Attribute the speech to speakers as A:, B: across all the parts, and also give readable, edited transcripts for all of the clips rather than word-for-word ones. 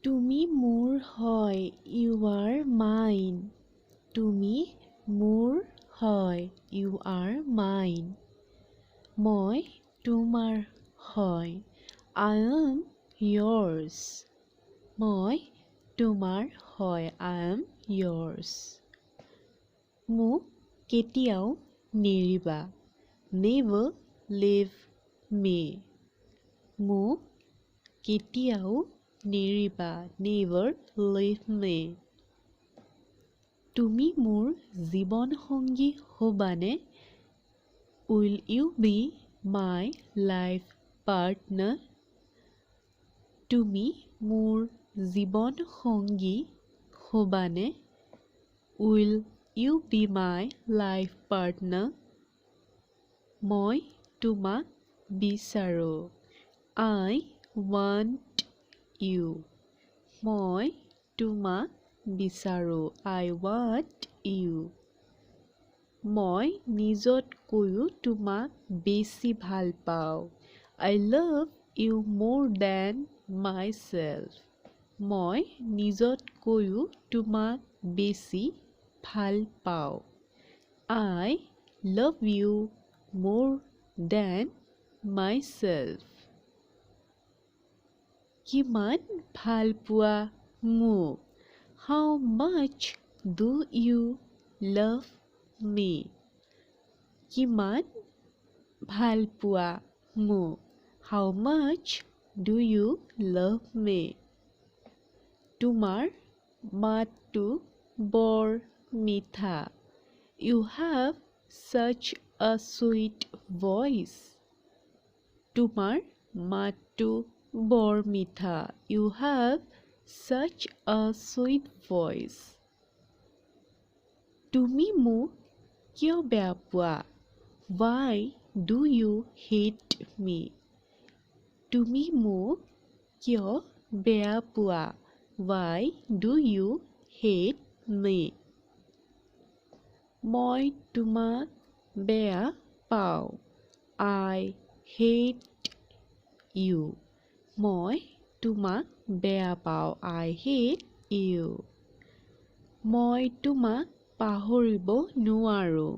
A: তুমি মোৰ হয়, you are mine. তুমি মোৰ হয়, you are mine. মই তোমাৰ হয়, I am yours. মই তোমাৰ হয়, I am yours. মোক কেতিয়াও নেৰিবা, never leave me. মোক কেতিয়াও নেৰিবা, never leave me. তুমি মোৰ জীৱন সংগী হ'বানে? Will you be my life partner? তুমি মোৰ জীৱন সংগী হ'বানে? Will you be my life partner? মই তোমাক বিচাৰোঁ, I want you. মই তোমাক বিচাৰোঁ, I want you. মই নিজতকৈও তোমাক বেছি ভাল পাওঁ, I love you more than myself. মই নিজতকৈও তোমাক বেছি ভাল পাওঁ, I love you more than myself. কিমান ভাল পোৱা মোক? How much do you love me? কিমান ভাল পোৱা মোক? How much do you love me? তোমাৰ মাতটো বৰ মিঠা, you have such a sweet voice. তোমাৰ মাতটো বৰ মিঠা, you have such a sweet voice. তুমি মোক কিয় বেয়া পোৱা? Why do you hate me? তুমি মোক কিয় বেয়া পোৱা? Why do you hate me? মই তোমাক বেয়া পাওঁ, I hate you. মই তোমাক বেয়া পাওঁ, I hate you. মই তোমাক পাহৰিব নোৱাৰোঁ,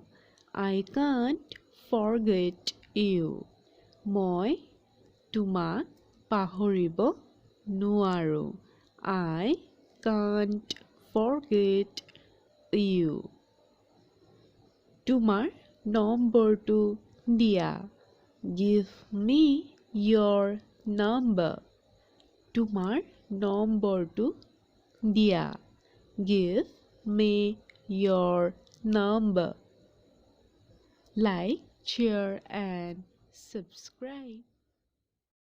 A: I can't forget you. মই তোমাক পাহৰিব নোৱাৰোঁ, I can't forget you. তোমাৰ নম্বৰটো দিয়া, give me your number. তোমাৰ নম্বৰটো দিয়া, give me your number. Like, share and subscribe.